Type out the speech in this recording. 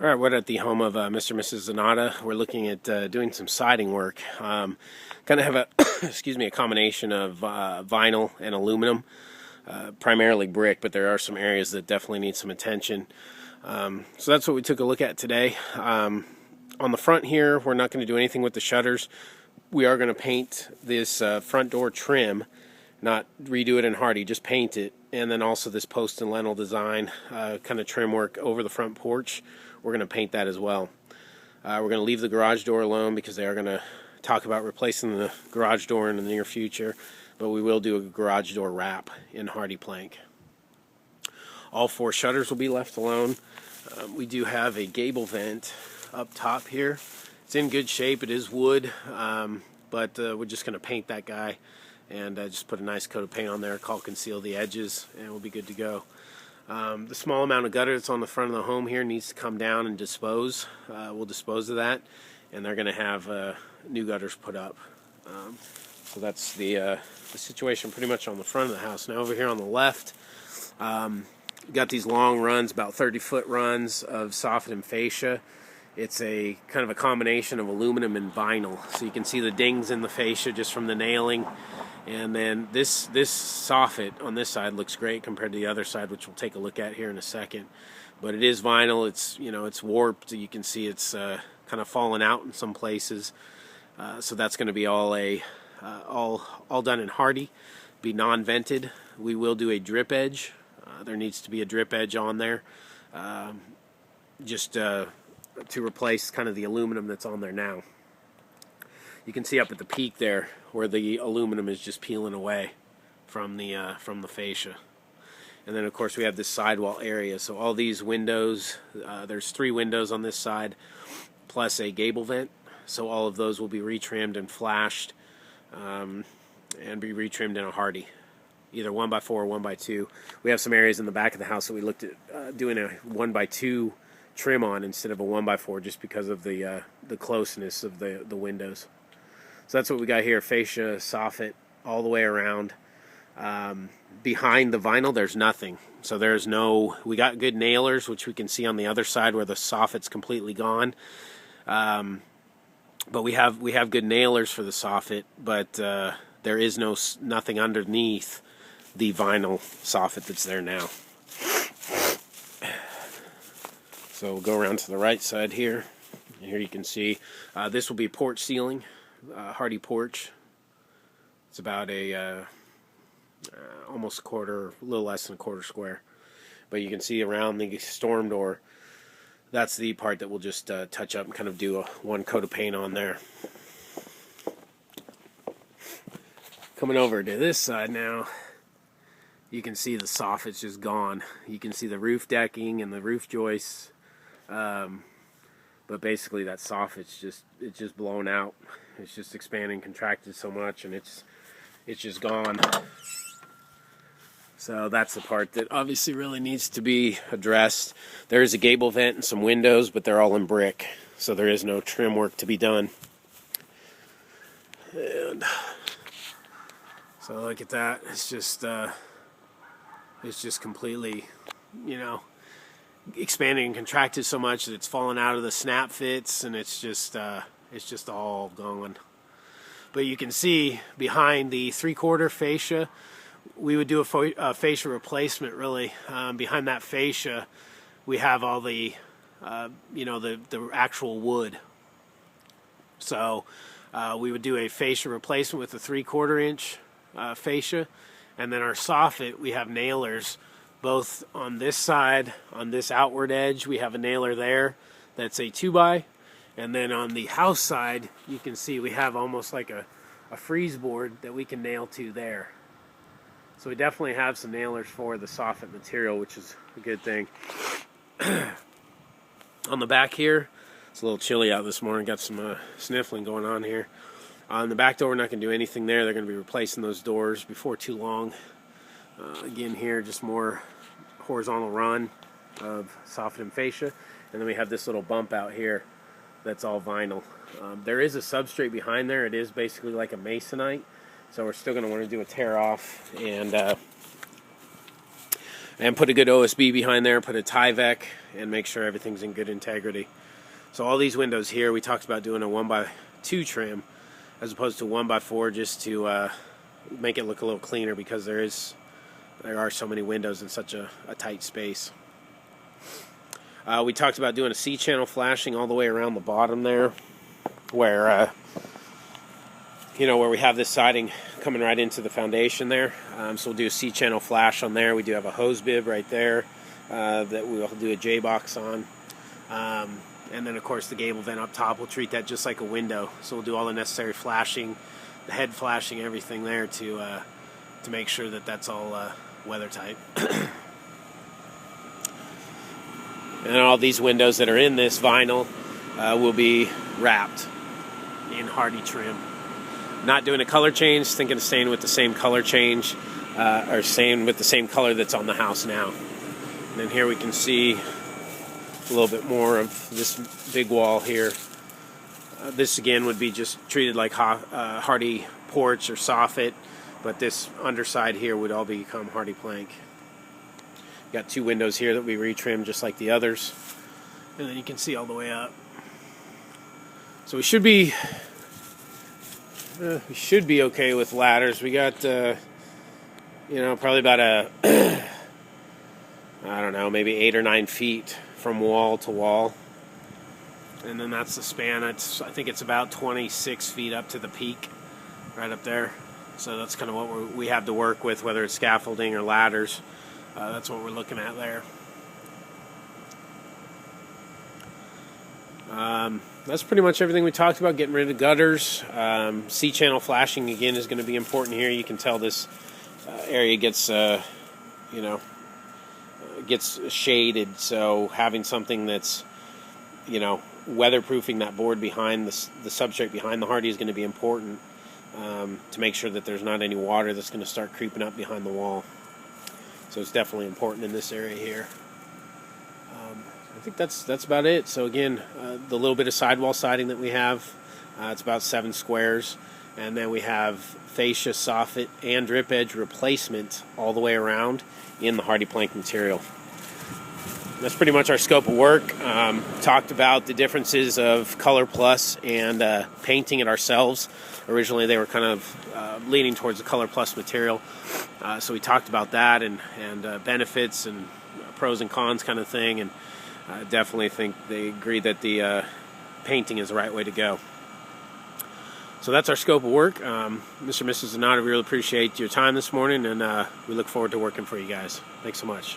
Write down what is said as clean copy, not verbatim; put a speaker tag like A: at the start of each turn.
A: All right, we're at the home of Mr. and Mrs. Zanatta. We're looking at doing some siding work. Kind of have a, excuse me, a combination of vinyl and aluminum, primarily brick, but there are some areas that definitely need some attention. So that's what we took a look at today. On the front here, we're not going to do anything with the shutters. We are going to paint this front door trim, not redo it in Hardie, just paint it. And then also this post and lintel design, kind of trim work over the front porch. We're going to paint that as well. We're going to leave the garage door alone because they are going to talk about replacing the garage door in the near future. But we will do a garage door wrap in Hardie plank. All 4 shutters will be left alone. We do have a gable vent up top here. It's in good shape. It is wood, but we're just going to paint that guy and just put a nice coat of paint on there, caulk and seal the edges, and we'll be good to go. The small amount of gutter that's on the front of the home here needs to come down and dispose. We'll dispose of that, and they're going to have new gutters put up. So that's the situation pretty much on the front of the house. Now over here on the left, got these long runs, about 30-foot runs of soffit and fascia. It's a kind of a combination of aluminum and vinyl. So you can see the dings in the fascia just from the nailing. And then this soffit on this side looks great compared to the other side, which we'll take a look at here in a second. But it is vinyl. It's, you know, it's warped. You can see it's kind of fallen out in some places. So that's going to be all done in Hardie. Be non-vented. We will do a drip edge. There needs to be a drip edge on there, just to replace kind of the aluminum that's on there now. You can see up at the peak there where the aluminum is just peeling away from the fascia. And then of course we have this sidewall area. So all these windows, there's 3 windows on this side, plus a gable vent. So all of those will be retrimmed and flashed, and be retrimmed in a Hardie, either 1x4 or 1x2. We have some areas in the back of the house that we looked at doing a 1x2 trim on instead of a 1x4, just because of the closeness of the windows. So that's what we got here: fascia, soffit, all the way around. Behind the vinyl, there's nothing. So there's no. We got good nailers, which we can see on the other side where the soffit's completely gone. But we have good nailers for the soffit, but there is nothing underneath the vinyl soffit that's there now. So we'll go around to the right side here. And here you can see this will be porch ceiling, Hardie porch. It's about a almost a quarter, a little less than a quarter square. But you can see around the storm door, that's the part that we'll just touch up and kind of do one coat of paint on there. Coming over to this side now, you can see the soffit's just gone. You can see the roof decking and the roof joists. But basically that soffit's just blown out. It's just expanding, contracted so much, and it's just gone. So that's the part that obviously really needs to be addressed. There is a gable vent and some windows, but they're all in brick, so there is no trim work to be done. And so look at that. It's just completely, you know, expanding and contracted so much that it's fallen out of the snap fits, and it's just all gone. But you can see behind the 3/4 fascia, we would do a fascia replacement really. Behind that fascia, we have all the, you know, the actual wood. So we would do a fascia replacement with a 3/4 inch fascia, and then our soffit, we have nailers both on this side, on this outward edge. We have a nailer there that's a 2x, and then on the house side, you can see we have almost like a freeze board that we can nail to there. So we definitely have some nailers for the soffit material, which is a good thing. On the back here, it's a little chilly out this morning. Got some sniffling going on here. On the back door, we're not going to do anything there. They're going to be replacing those doors before too long. Again here, just more horizontal run of soffit and fascia. And then we have this little bump out here that's all vinyl. There is a substrate behind there. It is basically like a masonite. So we're still going to want to do a tear off and and put a good OSB behind there, put a Tyvek, and make sure everything's in good integrity. So all these windows here, we talked about doing a 1x2 trim as opposed to 1x4, just to make it look a little cleaner, because there are so many windows in such a tight space. We talked about doing a C-channel flashing all the way around the bottom there, where where we have this siding coming right into the foundation there. So we'll do a C-channel flash on there. We do have a hose bib right there that we'll do a J-box on. And then, of course, the gable vent up top, we'll treat that just like a window. So we'll do all the necessary flashing, the head flashing, everything there to make sure that that's all weather tight. And all these windows that are in this vinyl will be wrapped in Hardie trim. Not doing a color change, thinking of staying with the same color change, or staying with the same color that's on the house now. And then here we can see a little bit more of this big wall here. This again would be just treated like Hardie porch or soffit, but this underside here would all become Hardie plank. Got two windows here that we retrimmed just like the others, and then you can see all the way up. So we should be okay with ladders. We got probably about I don't know, maybe 8 or 9 feet from wall to wall, and then that's the span. I think it's about 26 feet up to the peak, right up there. So that's kind of what we have to work with, whether it's scaffolding or ladders. That's what we're looking at there. That's pretty much everything we talked about. Getting rid of gutters. C-channel flashing again is going to be important here. You can tell this area gets gets shaded, so having something that's weatherproofing that board behind the substrate behind the Hardie is going to be important, to make sure that there's not any water that's going to start creeping up behind the wall. So it's definitely important in this area here. I think that's about it. So again, the little bit of sidewall siding that we have, it's about 7 squares, and then we have fascia, soffit, and drip edge replacement all the way around in the Hardie plank material. That's pretty much our scope of work. Talked about the differences of Color Plus and painting it ourselves. Originally they were kind of leaning towards the Color Plus material. So we talked about that and benefits and pros and cons kind of thing. And I definitely think they agree that the painting is the right way to go. So that's our scope of work. Mr. and Mrs. Zanatta, we really appreciate your time this morning, and we look forward to working for you guys. Thanks so much.